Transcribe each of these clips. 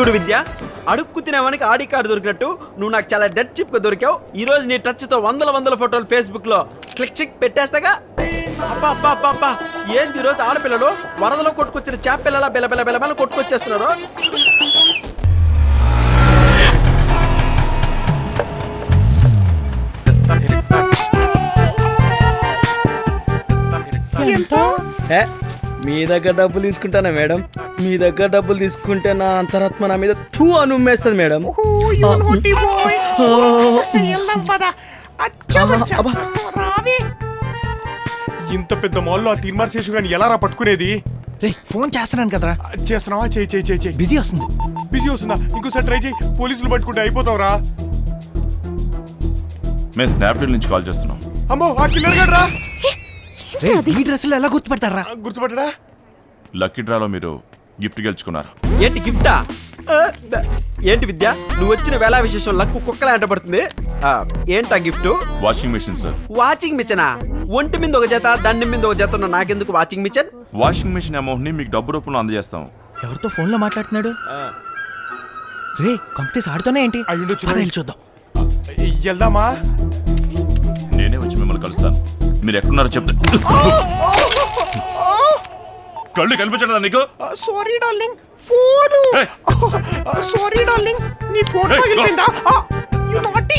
చూడు విద్య, అడుక్కు తినేవానికి ఆడి కార్డు దొరికినట్టు నువ్వు నాకు చాలా డెడ్ చిప్ గా దొరికావు. ఈ రోజు నీ టచ్ తో వందల ఫోటోలు ఫేస్బుక్ లో క్లిక్ పెట్టేస్తాగా. అబ్బా ఏంది ఈ రోజు ఆడపిల్లలు వరదలో కొట్టుకొచ్చిన చేప పిల్లల బెల కొట్టుకొచ్చేస్తున్నారు. మీ దగ్గర డబ్బులు తీసుకుంటానా మేడం? మీ దగ్గర డబ్బులు తీసుకుంటే నా అంతరాత్మ నా మీద తూ అని ఉమ్మేస్తుంది మేడం. ఇంత పెద్ద మాల్లో ఆ తీర్మార్ శేషు గాని ఎలా రా పట్టుకునేది? రే ఫోన్ చేస్తున్నాను కదరా. చేస్తున్నావా? చెయ్యి. బిజీ వస్తుంది. బిజీ వస్తుందా? ఇంకోసారి ట్రై చేయి. పోలీసులు పట్టుకుంటే అయిపోతావురా. మేము స్నాప్డీల్ నుంచి కాల్ చేస్తున్నాం. అమ్మో ఆ కిల్లర్ గడ్ రా. రే ఈ డ్రెస్సులు ఎలా గుర్తుపడతారా? గుర్తుపట్టడా? లక్కీ డ్రాలో మీరు గిఫ్ట్ గెలుచుకున్నారు. ఏంటి గిఫ్టా? ఏంటి విద్య, నువ్వు వచ్చిన వేళ విశేషం లక్కు కుక్కలా అంటపడుతుంది. ఏంటా gift? Washing machine sir. Washing మిషనా? ఒంటి మీద ఒక జత, దండం మీద ఒక జత ఉన్న నాకెందుకు washing machine? Washing machine amount ని మీకు డబ్బు రూపంలో అందజేస్తాం. ఎవరితో ఫోన్ లో మాట్లాడుతున్నాడు? రే కంపెనీస్ ఆడుతూనే ఏంటి? అయ్యుండొచ్చు. చూద్దాం. వెళ్దామా? నేనే వచ్చి మిమ్మల్ని కలుస్తాను. మీరు ఎక్కడున్నారో చెప్తా. కళ్ళు కనిపించడా నీకు? Sorry darling, phone. Sorry darling, నీ ఫోన్ పగిలిపోయిందా? You naughty.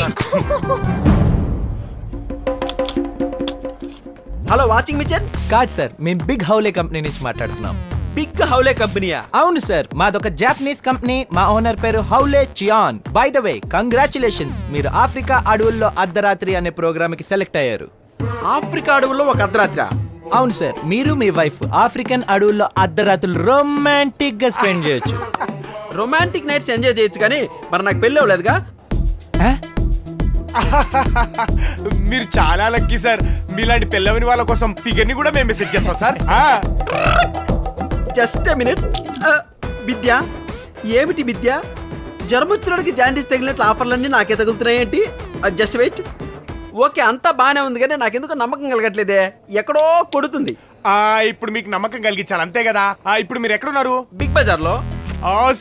Hello washing machine. కాదు సార్, మేము బిగ్ హౌలే కంపెనీ నుంచి మాట్లాడుతున్నాం. బిగ్ హౌలే కంపెనీయా? అవును సార్, మాదొక జాపనీస్ కంపెనీ. మా ఓనర్ పేరు Howley Chian. By the way congratulations, మీరు ఆఫ్రికా అడవుల్లో అర్ధరాత్రి అనే ప్రోగ్రామ్ కి సెలెక్ట్ అయ్యారు. ఆఫ్రికా అడవుల్లో ఒక అర్ధరాత్రి? అవును సార్, మీరు మీ వైఫ్ ఆఫ్రికన్ అడవుల్లో అర్ధరాత్రులు రొమాంటిక్ గా స్పెండ్ చేయొచ్చు. రొమాంటిక్ నైట్స్ ఎంజాయ్ చేయొచ్చు, కానీ మరి నాకు పెళ్ళి అవ్వలేదుగా. మీరు చాలా లక్కీ సార్. మీలాంటి పెళ్ళవని వాళ్ళ కోసం ఫిగర్ ని కూడా మేము మెసేజ్ చేస్తాం sir. Just a minute. Vidya, ఏమిటి విద్య, జ్వరం వచ్చినోడికి జాండీస్ తగిలినట్లు ఆఫర్లన్నీ నాకే తగులుతున్నాయేంటి? Just wait. ఓకే, అంతా బాగానే ఉంది, కానీ నాకెందుకు నమ్మకం కలగట్లేదే. ఎక్కడో కొడుతుంది. ఇప్పుడు మీకు నమ్మకం కలిగించాలి అంతే కదా. ఇప్పుడు మీరు ఎక్కడున్నారు? బిగ్ బజార్ లో.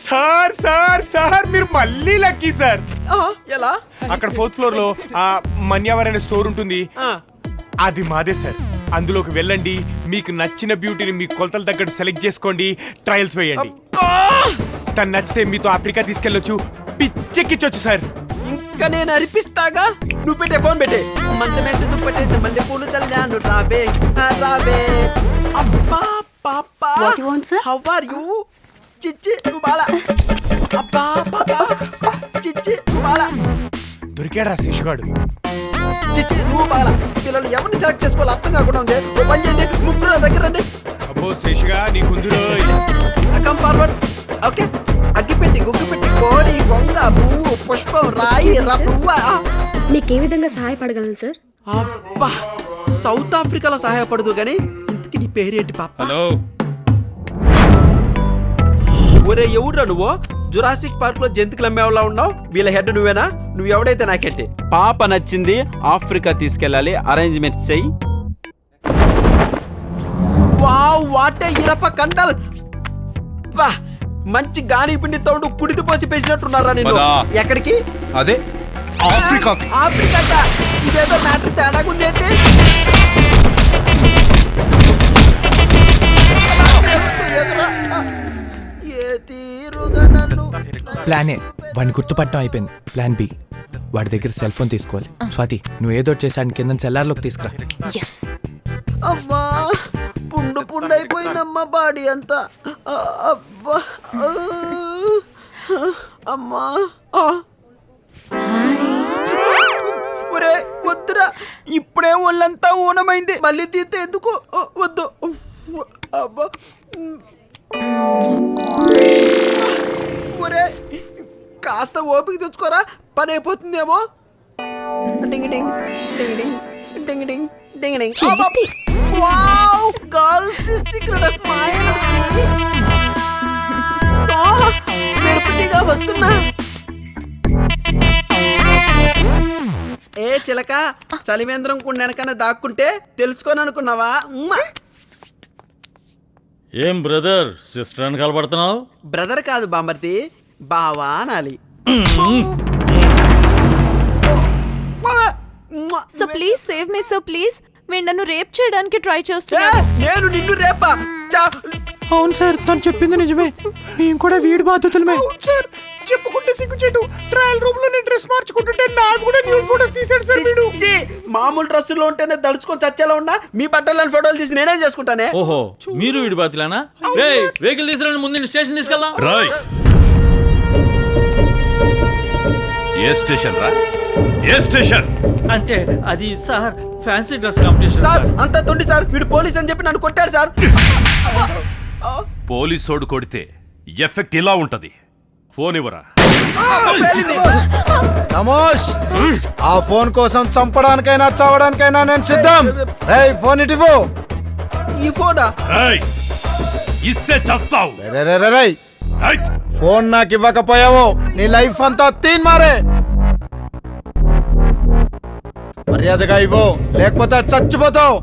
సార్ సార్ సార్, మీరు మళ్ళీ లక్కీ సార్. ఎలా? అక్కడ 4th ఫ్లోర్ లో మన్యావర్ అనే స్టోర్ ఉంటుంది. అది మాదే సార్. అందులోకి వెళ్ళండి, మీకు నచ్చిన బ్యూటీని మీ కొలతల తగ్గట్టు సెలెక్ట్ చేసుకోండి, ట్రయల్స్ వేయండి. తను నచ్చితే మీతో ఆఫ్రికా తీసుకెళ్ళొచ్చు, పిచ్చెక్కించొచ్చు సార్. ఇంకా నేను అరిపిస్తాగా. నువ్వు పెట్టే, ఫోన్ పెట్టే. మంచమే చదువు పెట్టేసి మళ్ళీ పూలు తల్లాను, రాబే రాబే. అబ్బా పాపా, హౌ ఆర్ యు? చిచ్చి నువ్వు బాలా. అబ్బా పాపా, చిచ్చి నువ్వు బాలా. దొరికాడా శేషుగాడు? చిచ్చి నువ్వు బాలా. పిల్లలు ఎవరిని సెలెక్ట్ చేసుకోవాలి అర్థం కాకుండా ఉంది. ఓ పని చేయండి, ముగ్గురు నా దగ్గర రండి. అబ్బో శేషుగా నీకుందులో. Come forward. ఓకే, అగ్గిపెట్టి, గుగ్గిపెట్టి, కోడి, కొంగ, పువ్వు, పుష్పం, రాయి, రవ్వ. మీకు ఏ విధంగా సహాయపడగలను సార్? అబ్బా, సౌత్ ఆఫ్రికాలో సహాయపడదు కానీ ఇంతకి నీ పేరేంటి పాప? హలో. ఒరే ఎవరురా నువ్వు? జురాసిక్ పార్క్ లో జంతువులు అమ్మేవాళ్ళ ఉన్నావు. వీళ్ళ హెడ్ నువ్వేనా? నువ్వు ఎవడైతే నాకెట్టి. పాప నచ్చింది, ఆఫ్రికా తీసుకెళ్ళాలి, అరేంజ్మెంట్స్ చెయ్యి. వావ్, వాట్ ఏ ఇరప కండల్. బా, మంచి గాని పిండి తోడు కుడితి పోసి పెంచినట్టున్నారా నేను. ఎక్కడికి? అదే ఆఫ్రికా. ఆఫ్రికా? ఇదేదో మ్యాటర్ తేడాగుంది ఏంటి? ప్లాన్ ఏ, వాడిని గుర్తుపట్టడం అయిపోయింది. ప్లాన్ బి, వాడి దగ్గర సెల్ ఫోన్ తీసుకోవాలి. స్వాతి, నువ్వు ఏదో చేసాడు, కింద సెల్లార్లోకి తీసుకురా. అమ్మా, పుండు పుండు అయిపోయిందమ్మా బాడీ అంతా. అబ్బా, అమ్మా. ఒరే వద్దురా, ఇప్పుడే ఒళ్ళంతా ఊనమైంది, మళ్ళీ తీస్తే ఎందుకు? వద్దు. అబ్బా. ఒరే కాస్త ఓపిక తెచ్చుకోరా, పని అయిపోతుందేమో. Ding ding ding ding ding ding ding ding. Wow, girls secret of my energy. మెరుపుటిగా వస్తున్నా. ఏ చిలక, చలివేంద్రం కుండెనకన్నా దాక్కుంటే తెలుసుకోని అనుకున్నావా? ఏం బ్రదర్, సిస్టర్ అని కలపడుతున్నావు? బ్రదర్ కాదు బామర్ది, బావా అనాలి. So please save me so please. వీడు నన్ను రేప్ చేయడానికి ట్రై ఏ, చేస్తున్నాడు. నేను నిన్ను రేపా? అవును సార్, తను చెప్పింది నిజమే. మేము కూడా వీడి బాధ్యతలమే. సార్ చెప్పుకుంటే సిగ్గుచేటు. ట్రయల్ రూమ్ లో నేను డ్రెస్ మార్చుకుంటుంటే నాకు కూడా న్యూడ్ ఫోటోస్ తీశాడు సార్ వీడు. ఛీ, మామూలు డ్రెస్సులో ఉంటేనే దడుచుకొని చచ్చేలా ఉన్నా మీ బట్టలను ఫోటోలు తీసి నేనేం చేసుకుంటానే? ఓహో మీరు వీడి బాతులానా? రేయ్ వెహికల్ తీసుకురండి, ముందు స్టేషన్ తీసుకెళ్దాం. రాయ్ ఏ స్టేషన్ రా? ఏ స్టేషన్? అంటే అది sir fancy dress competition sir sir. అంతా తొండి సార్, వీడు పోలీస్ అని చెప్పి నన్ను కొట్టాడు సార్. పోలీసోడు కొడితే ఎఫెక్ట్ ఇలా ఉంటది. ఫోన్ ఇవ్వరా. నమోష్, ఆ ఫోన్ కోసం చంపడానికైనా చావడానికైనా నేను సిద్ధం. ఏయ్ ఫోన్ ఇటివో. ఈ ఫోనా? రాయ్ ఇస్తే చస్తావు. రేయ్ రైట్. ఫోన్ నాకు ఇవ్వకపోయావో నీ లైఫ్ అంతా తీన్ మారే. మర్యాదగా ఇవ్వు, లేకపోతే చచ్చిపోతావు.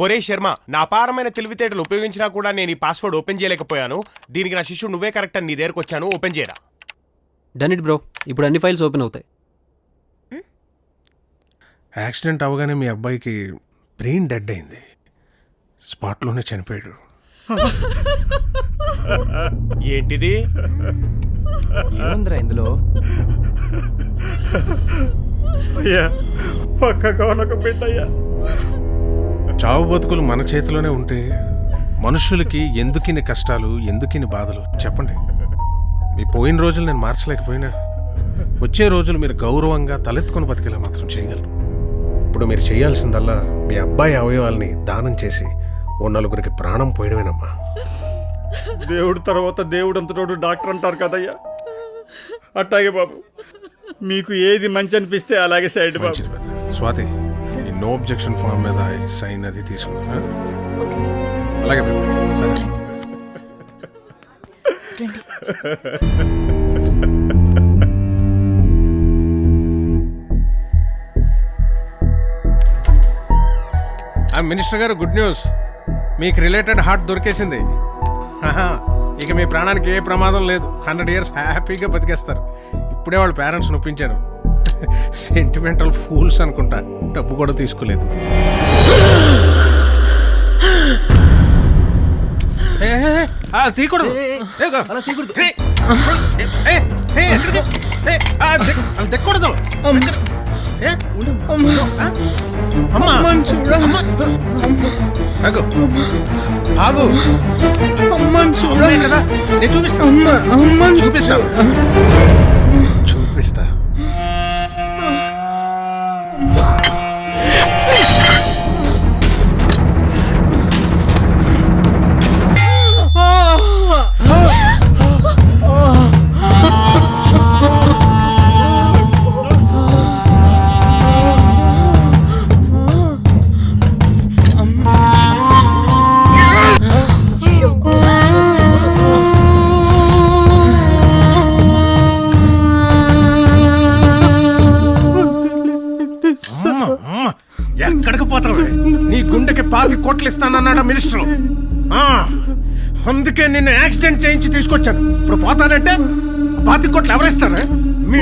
ఒరే శర్మ, నా అపారమైన తెలివితేటలు ఉపయోగించినా కూడా నేను ఈ పాస్వర్డ్ ఓపెన్ చేయలేకపోయాను. దీనికి నా శిష్యుడు నువ్వే కరెక్ట్ అని నీ దగ్గరకు వచ్చాను. ఓపెన్ చేయరా. Done it bro. ఇప్పుడు అన్ని ఫైల్స్ ఓపెన్ అవుతాయి. యాక్సిడెంట్ అవగానే మీ అబ్బాయికి బ్రెయిన్ డెడ్ అయింది. స్పాట్లోనే చనిపోయాడు. ఏంటిది? ఏముందిరా ఇందులో? అయ్యా పక్కగా ఒక బిడ్డయ్యా. చావు బతుకులు మన చేతిలోనే ఉంటే మనుషులకి ఎందుకిన్ని కష్టాలు, ఎందుకిన్ని బాధలు చెప్పండి. మీ పోయిన రోజులు నేను మార్చలేకపోయినా వచ్చే రోజులు మీరు గౌరవంగా తలెత్తుకొని బతికేలా మాత్రం చేయగలను. ఇప్పుడు మీరు చేయాల్సిందల్లా మీ అబ్బాయి అవయవాల్ని దానం చేసి ఓ నలుగురికి ప్రాణం పోయడమేనమ్మా. దేవుడు తర్వాత దేవుడు అంతటోడు డాక్టర్ అంటారు కదయ్యా, అట్టాగే బాబు. మీకు ఏది మంచి అనిపిస్తే అలాగే సైడ్ బాబు. మంచిది పెద్ద. స్వాతి, ఈ నో అబ్జెక్షన్ ఫామ్ మీద ఈ సైన్ అది తీసుకున్నా. అలాగే పెద్ద. సరే. మినిస్టర్ గారు, గుడ్ న్యూస్. మీకు రిలేటెడ్ హార్ట్ దొరికేసింది. ఇక మీ ప్రాణానికి ఏ ప్రమాదం లేదు. 100 years హ్యాపీగా బతికేస్తారు. ఇప్పుడే వాళ్ళ పేరెంట్స్ నొప్పించారు. సెంటిమెంటల్ ఫూల్స్ అనుకుంటా, డబ్బు కూడా తీసుకోలేదు. తీయకూడదు. తెక్కూడదు. ఆగు కదా, నేను చూపిస్తా. ఎక్కడికి పోతావు? నీ గుండెకి 10 కోట్లు ఇస్తానన్నాడా మినిస్టర్. అందుకే నిన్ను యాక్సిడెంట్ చేయించి తీసుకొచ్చాను. ఇప్పుడు పోతానంటే 10 కోట్లు ఎవరిస్తారా? మీ